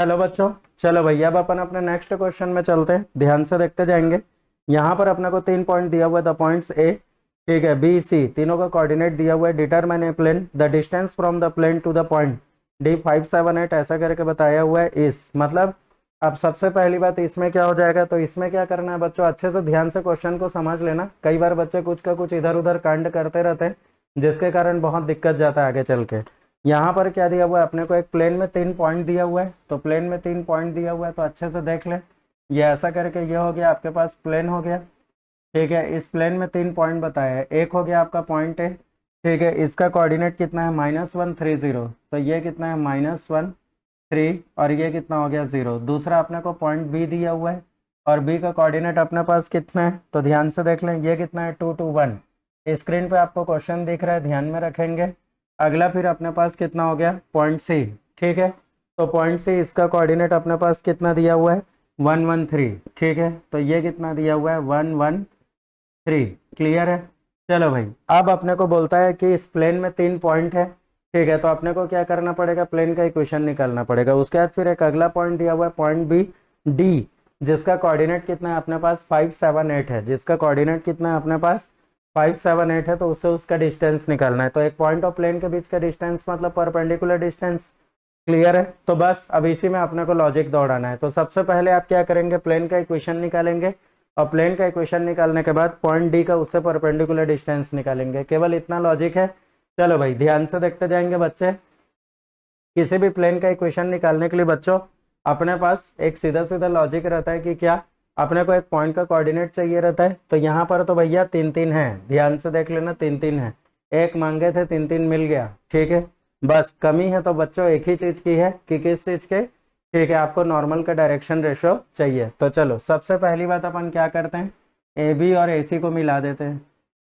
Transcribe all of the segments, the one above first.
Hello बच्चों, चलो भैया अब अपन अपने नेक्स्ट क्वेश्चन में चलते हैं। ध्यान से देखते जाएंगे। यहाँ पर अपने को 3 पॉइंट दिया हुआ है। द पॉइंट्स ए, ठीक है, बी सी, तीनों का कोऑर्डिनेट दिया हुआ है। Determine a plane, the distance from the plane to the point D 578 ऐसा करके बताया हुआ है। इस मतलब अब सबसे पहली बात इसमें क्या हो जाएगा, तो इसमें क्या करना है बच्चों, अच्छे से ध्यान से क्वेश्चन को समझ लेना। कई बार बच्चे कुछ का कुछ इधर उधर कांड करते रहते हैं, जिसके कारण बहुत दिक्कत जाता है आगे चल के। यहाँ पर क्या दिया हुआ है अपने को, एक प्लेन में 3 पॉइंट दिया हुआ है। तो प्लेन में 3 पॉइंट दिया हुआ है तो अच्छे से देख ले। ये ऐसा करके ये हो गया आपके पास प्लेन हो गया, ठीक है। इस प्लेन में 3 पॉइंट बताया है। एक हो गया आपका पॉइंट है, ठीक है, इसका कोऑर्डिनेट कितना है -130। तो ये कितना है -1 3, और ये कितना हो गया 0। दूसरा अपने को पॉइंट बी दिया हुआ है, और बी का कोऑर्डिनेट अपने पास कितना है, तो ध्यान से देख लें। ये कितना है 2 2 1। स्क्रीन पे आपको क्वेश्चन दिख रहा है, ध्यान में रखेंगे। अगला फिर अपने पास कितना हो गया पॉइंट सी, ठीक है। तो पॉइंट सी, इसका कोऑर्डिनेट अपने पास कितना दिया हुआ है 1 1 3, ठीक है। तो ये कितना दिया हुआ है 1 1 3। क्लियर है। चलो भाई, अब अपने को बोलता है कि इस प्लेन में 3 पॉइंट है, ठीक है। तो अपने को क्या करना पड़ेगा, प्लेन का इक्वेशन निकालना पड़ेगा। उसके बाद फिर एक अगला पॉइंट दिया हुआ है पॉइंट बी डी, जिसका कोऑर्डिनेट कितना है अपने पास 5 7 8 है। जिसका कोऑर्डिनेट कितना है अपने पास 5 7 8 है। तो उससे उसका डिस्टेंस निकालना है। तो एक पॉइंट और प्लेन के बीच का डिस्टेंस मतलब परपेंडिकुलर डिस्टेंस। क्लियर है। तो बस अब इसी में अपने को लॉजिक दौड़ाना है। तो सबसे पहले आप क्या करेंगे, प्लेन का इक्वेशन निकालेंगे, और प्लेन का इक्वेशन निकालने के बाद पॉइंट डी का उससे परपेंडिकुलर डिस्टेंस निकालेंगे। केवल इतना लॉजिक है। चलो भाई ध्यान से देखते जाएंगे बच्चे। किसी भी प्लेन का इक्वेशन निकालने के लिए बच्चों अपने पास एक सीधा सीधा लॉजिक रहता है कि क्या, अपने को एक पॉइंट का कोऑर्डिनेट चाहिए रहता है। तो यहाँ पर तो भैया 3 3 है, ध्यान से देख लेना 3 3 है। एक मांगे थे 3 3 मिल गया, ठीक है। बस कमी है तो बच्चों एक ही चीज की है, कि किस चीज के, ठीक है, आपको नॉर्मल का डायरेक्शन रेशो चाहिए। तो चलो सबसे पहली बात अपन क्या करते हैं, ए बी और ए सी को मिला देते हैं,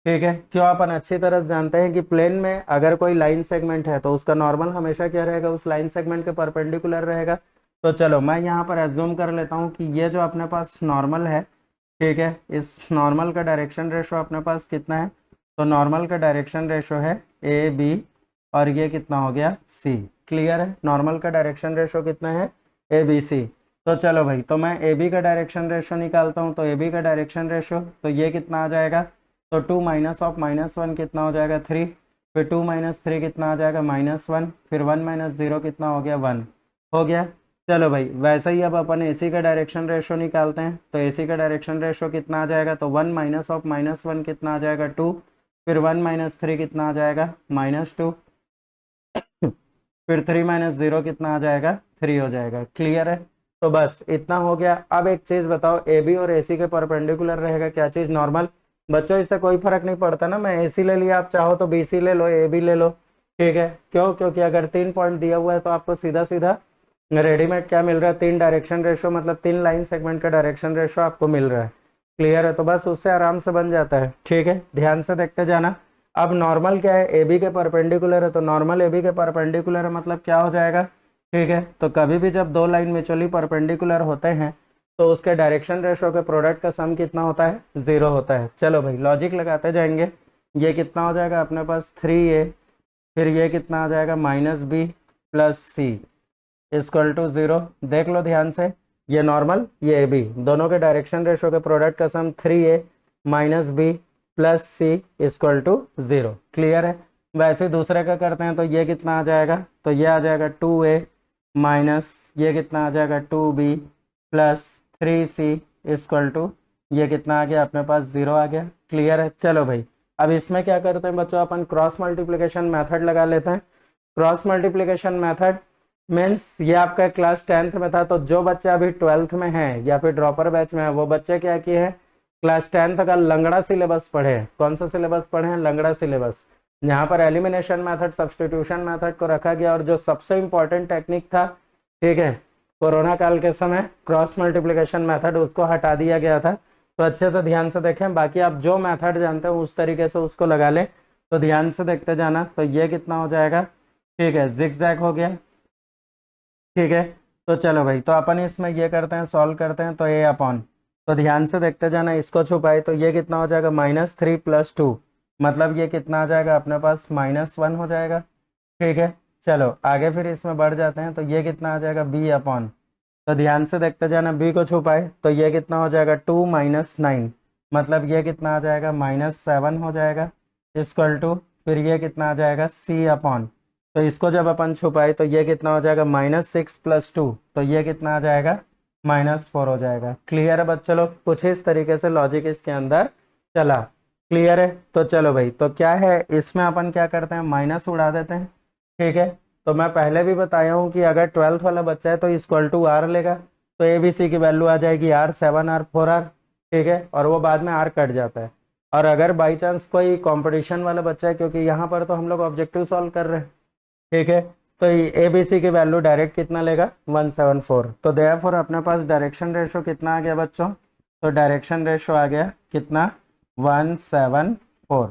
ठीक है। क्यों, अपन अच्छी तरह से जानते हैं कि प्लेन में अगर कोई लाइन सेगमेंट है तो उसका नॉर्मल हमेशा क्या रहेगा, उस लाइन सेगमेंट के परपेंडिकुलर रहेगा। तो चलो मैं यहाँ पर एज्यूम कर लेता हूँ कि ये जो अपने पास नॉर्मल है, ठीक है, इस नॉर्मल का डायरेक्शन रेशो अपने पास कितना है, तो नॉर्मल का डायरेक्शन रेशो है ए बी, और ये कितना हो गया सी। क्लियर है। नॉर्मल का डायरेक्शन रेशो कितना है ए बी सी। तो चलो भाई, तो मैं ए बी का डायरेक्शन रेशो निकालता हूँ। तो ए बी का डायरेक्शन रेशो, तो ये कितना आ जाएगा, तो 2 माइनस ऑफ -1 कितना हो जाएगा 3, फिर 2 - 3 कितना आ जाएगा -1, फिर 1 - 0 कितना हो गया 1 हो गया। चलो भाई वैसे ही अब अपन एसी का डायरेक्शन रेशो निकालते हैं। तो एसी का डायरेक्शन रेशो कितना आ जाएगा, तो 1 माइनस ऑफ -1 कितना आ जाएगा 2, फिर 1 - 3 कितना आ जाएगा -2, फिर 3 - 0 कितना आ जाएगा 3 हो जाएगा। क्लियर है। तो बस इतना हो गया। अब एक चीज बताओ, ए बी और एसी के परपेंडिकुलर रहेगा क्या चीज, नॉर्मल। बच्चों इससे कोई फर्क नहीं पड़ता ना, मैं एसी ले लिया, आप चाहो तो बीसी ले लो, ए बी ले लो, ठीक है। क्यों, क्योंकि अगर 3 पॉइंट दिया हुआ है तो आपको सीधा सीधा रेडीमेड क्या मिल रहा है, 3 डायरेक्शन रेशो, मतलब 3 लाइन सेगमेंट का डायरेक्शन रेशो आपको मिल रहा है। क्लियर है। तो बस उससे आराम से बन जाता है, ठीक है। ध्यान से देखते जाना। अब नॉर्मल क्या है, ए बी के परपेंडिकुलर है। तो नॉर्मल ए बी के परपेंडिकुलर है मतलब क्या हो जाएगा, ठीक है। तो कभी भी जब दो लाइन म्यूचुअली परपेंडिकुलर होते हैं तो उसके डायरेक्शन रेशो के प्रोडक्ट का सम कितना होता है 0 होता है। चलो भाई लॉजिक लगाते जाएंगे। ये कितना हो जाएगा अपने पास 3a, फिर ये कितना आ जाएगा -b plus c equal to 0। देख लो ध्यान से, ये नॉर्मल ये ए बी, दोनों के डायरेक्शन रेशो के प्रोडक्ट का sum 3a -b plus c equal to 0। Clear है। वैसे दूसरे का करते हैं। तो ये कितना आ जाएगा, तो ये आ जाएगा 2a माइनस ये कितना आ जाएगा 2b plus 3c equal to ये कितना आ गया अपने पास 0 आ गया। क्लियर है। चलो भाई अब इसमें क्या करते हैं बच्चों, अपन क्रॉस मल्टीप्लिकेशन मेथड लगा लेते हैं। क्रॉस मल्टीप्लिकेशन मेथड मीन्स ये आपका क्लास 10th में था। तो जो बच्चे अभी 12th में है या फिर ड्रॉपर बैच में है, वो बच्चे क्या किए हैं, क्लास 10th का लंगड़ा सिलेबस पढ़े हैं। कौन सा सिलेबस पढ़े हैं, लंगड़ा सिलेबस। यहाँ पर एलिमिनेशन मेथड, सब्सटीट्यूशन मेथड को रखा गया, और जो सबसे इंपॉर्टेंट टेक्निक था, ठीक है, कोरोना काल के समय क्रॉस मल्टीप्लिकेशन मेथड, उसको हटा दिया गया था। तो अच्छे से ध्यान से देखें। बाकी आप जो मेथड जानते हो उस तरीके से उसको लगा लें। तो ध्यान से देखते जाना। तो ये कितना हो जाएगा, ठीक है, जिगजैग हो गया, ठीक है। तो चलो भाई, तो अपन इसमें ये करते हैं, सॉल्व करते हैं। तो ए अपॉन, तो ध्यान से देखते जाना, इसको छुपाए तो ये कितना हो जाएगा -3 + 2, मतलब ये कितना आ जाएगा अपने पास -1 हो जाएगा, ठीक है। चलो आगे फिर इसमें बढ़ जाते हैं, तो ये कितना आ जाएगा b अपॉन, तो ध्यान से देखते जाना, b को छुपाए तो ये कितना हो जाएगा 2 माइनस 9, मतलब ये कितना आ जाएगा -7 हो जाएगा, इक्वल टू फिर ये कितना आ जाएगा c अपॉन, तो इसको जब अपन छुपाए तो ये कितना हो जाएगा -6 + 2, तो ये कितना आ जाएगा -4 हो जाएगा। क्लियर है बच्चे लोग, कुछ इस तरीके से लॉजिक इसके अंदर चला। क्लियर है, तो चलो भाई, तो क्या है इसमें अपन क्या करते हैं, माइनस उड़ा देते हैं। ठीक है, तो मैं पहले भी बताया हूँ कि अगर 12th वाला बच्चा है तो इक्वल टू आर लेगा, तो ए बी सी की वैल्यू आ जाएगी आर 7 आर 4 आर। ठीक है, और वो बाद में आर कट जाता है। और अगर बाई चांस कोई कंपटीशन वाला बच्चा है, क्योंकि यहाँ पर तो हम लोग ऑब्जेक्टिव सॉल्व कर रहे हैं, ठीक है, तो ए बी सी की वैल्यू डायरेक्ट कितना लेगा 174, तो देयरफॉर अपने पास डायरेक्शन रेशो कितना आ गया बच्चों, तो डायरेक्शन रेशो आ गया कितना 174।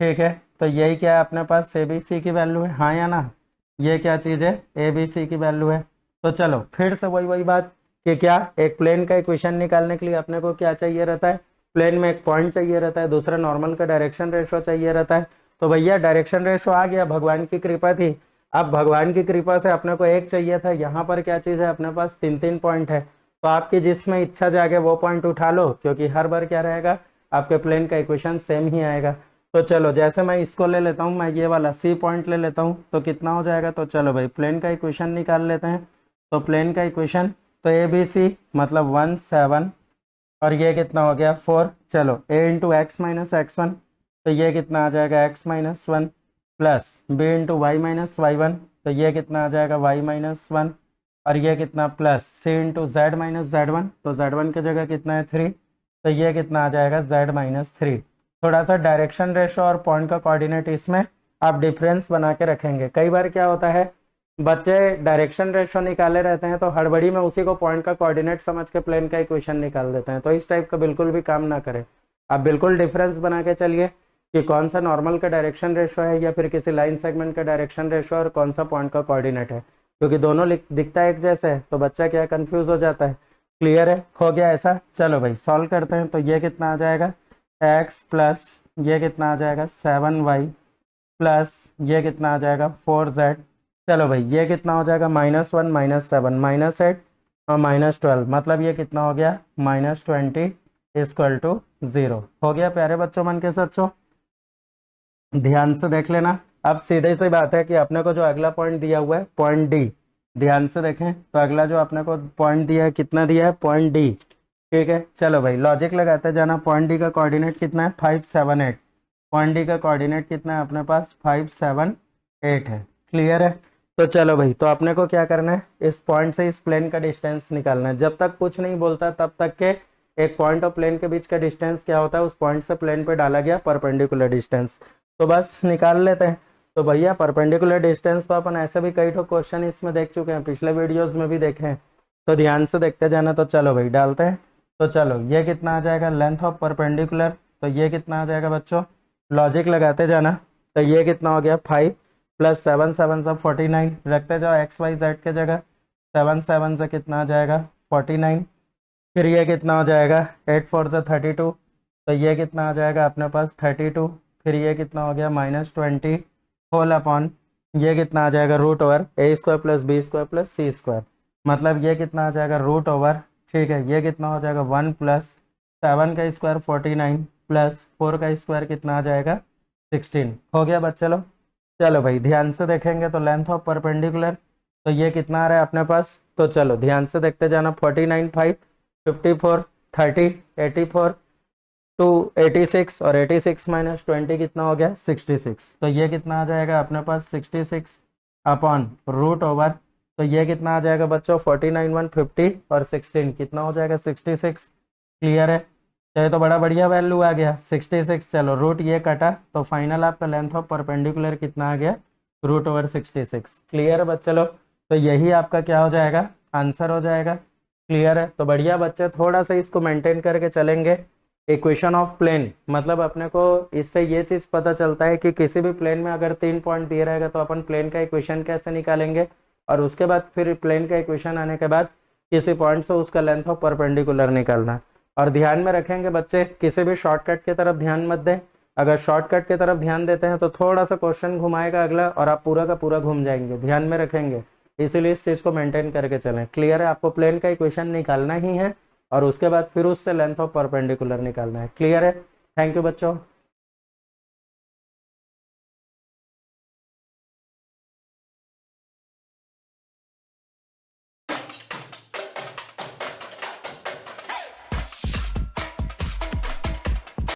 ठीक है, तो यही क्या है अपने पास ए बी सी की वैल्यू है, हाँ या ना, ये क्या चीज़ है ए बी सी की वैल्यू है। तो चलो फिर से वही बात कि क्या एक प्लेन का इक्वेशन निकालने के लिए अपने को क्या चाहिए रहता है, प्लेन में एक पॉइंट चाहिए रहता है, दूसरा नॉर्मल का डायरेक्शन रेशो चाहिए रहता है। तो भैया डायरेक्शन रेशो आ गया, भगवान की कृपा थी। अब भगवान की कृपा से अपने को एक चाहिए था, यहाँ पर क्या चीज़ है अपने पास 3 पॉइंट है, तो आपकी जिसमें इच्छा जागे वो पॉइंट उठा लो, क्योंकि हर बार क्या रहेगा आपके प्लेन का इक्वेशन सेम ही आएगा। तो चलो जैसे मैं इसको ले लेता हूँ, मैं ये वाला सी पॉइंट ले लेता हूँ, तो कितना हो जाएगा, तो चलो भाई प्लेन का इक्वेशन निकाल लेते हैं। तो प्लेन का इक्वेशन तो ए बी सी मतलब 1 7 और ये कितना हो गया 4, चलो a into x minus x1, तो ये कितना आ जाएगा x-1 plus b into y minus y1, तो ये कितना आ जाएगा y-1, और ये कितना plus c into z minus z1, तो z1 की जगह कितना है 3, तो ये कितना आ जाएगा z-3। थोड़ा सा डायरेक्शन रेशो और पॉइंट का कोऑर्डिनेट इसमें आप डिफरेंस बना के रखेंगे। कई बार क्या होता है बच्चे डायरेक्शन रेशो निकाले रहते हैं तो हड़बड़ी में उसी को पॉइंट का कोऑर्डिनेट समझ के प्लेन का इक्वेशन निकाल देते हैं, तो इस टाइप का बिल्कुल भी काम ना करें। आप बिल्कुल डिफरेंस बना के चलिए कि कौन सा नॉर्मल का डायरेक्शन रेशो है या फिर किसी लाइन सेगमेंट का डायरेक्शन रेशो और कौन सा पॉइंट का कोऑर्डिनेट है, क्योंकि दोनों दिखता है एक जैसे है तो बच्चा क्या कंफ्यूज हो जाता है। क्लियर है, हो गया ऐसा। चलो भाई सॉल्व करते हैं, तो ये कितना आ जाएगा x प्लस ये कितना आ जाएगा 7y प्लस ये कितना आ जाएगा 4z। चलो भाई ये कितना हो जाएगा -1 -7 -8 और -12, मतलब ये कितना हो गया -20 इक्वल टू 0 हो गया। प्यारे बच्चों मन के सच्चों ध्यान से देख लेना। अब सीधे सी बात है कि अपने को जो अगला पॉइंट दिया हुआ है पॉइंट डी, ध्यान से देखें, तो अगला जो अपने को पॉइंट दिया है कितना दिया है पॉइंट डी। ठीक है, चलो भाई लॉजिक लगाते जाना। पॉइंट डी का कोऑर्डिनेट कितना है 5 7 8, पॉइंट डी का कोऑर्डिनेट कितना है अपने पास 5 7 8 है। क्लियर है, तो चलो भाई, तो अपने को क्या करना है इस पॉइंट से इस प्लेन का डिस्टेंस निकालना है। जब तक कुछ नहीं बोलता तब तक के एक पॉइंट और प्लेन के बीच का डिस्टेंस क्या होता है, उस पॉइंट से प्लेन पे डाला गया परपेंडिकुलर डिस्टेंस, तो बस निकाल लेते हैं। तो भैया परपेंडिकुलर डिस्टेंस तो अपन ऐसे भी कई ठो क्वेश्चन इसमें देख चुके हैं, पिछले वीडियोस में भी देखे हैं, तो ध्यान से देखते जाना। तो चलो भाई डालते हैं, तो चलो ये कितना आ जाएगा लेंथ ऑफ परपेंडिकुलर, तो ये कितना आ जाएगा बच्चों, लॉजिक लगाते जाना। तो ये कितना हो गया 5 प्लस 7 7 से 49, रखते जाओ एक्स वाई जेड के जगह, 7 7 से कितना आ जाएगा 49, फिर ये कितना हो जाएगा 8 4 से 32, तो ये कितना आ जाएगा अपने पास 32, फिर ये कितना हो गया -20 होल अपॉन ये कितना आ जाएगा √over a² plus b² plus c², मतलब ये कितना आ जाएगा √ओवर। ठीक है, ये कितना हो जाएगा 1 प्लस 7 का स्क्वायर 49 प्लस 4 का स्क्वायर कितना आ जाएगा 16। हो गया बच्चे लोग। चलो भाई ध्यान से देखेंगे तो लेंथ ऑफ परपेंडिकुलर तो ये कितना आ रहा है अपने पास, तो चलो ध्यान से देखते जाना। 49 5 54 30 84 टू 86 और 86 माइनस 20 कितना हो गया 66, तो ये कितना आ जाएगा अपने पास 66 अपॉन √ओवर, तो ये कितना आ जाएगा बच्चों 49 1 50 और 16 कितना हो जाएगा 66। क्लियर है, तो ये तो बड़ा बढ़िया वैल्यू आ गया 66। चलो रूट ये कटा तो फाइनल आपका लेंथ ऑफ परपेंडिकुलर कितना आ गया √ओवर 66। क्लियर है बच्चे लोग, तो यही आपका क्या हो जाएगा आंसर हो जाएगा। क्लियर है, तो बढ़िया बच्चे थोड़ा सा इसको मेंटेन करके चलेंगे। इक्वेशन ऑफ प्लेन मतलब अपने को इससे ये चीज़ पता चलता है कि किसी भी प्लेन में अगर 3 पॉइंट दिए रहेगा तो अपन प्लेन का इक्वेशन कैसे निकालेंगे, और उसके बाद फिर प्लेन का इक्वेशन आने के बाद किसी पॉइंट से उसका लेंथ ऑफ परपेंडिकुलर निकालना। और ध्यान में रखेंगे बच्चे किसी भी शॉर्टकट की तरफ ध्यान मत दें, अगर शॉर्टकट की तरफ ध्यान देते हैं तो थोड़ा सा क्वेश्चन घुमाएगा अगला और आप पूरा का पूरा घूम जाएंगे, ध्यान में रखेंगे। इसीलिए इस चीज़ को मेंटेन करके चलें। क्लियर है? आपको प्लेन का इक्वेशन निकालना ही है और उसके बाद फिर उससे लेंथ ऑफ परपेंडिकुलर निकालना है। क्लियर है? थैंक यू बच्चों।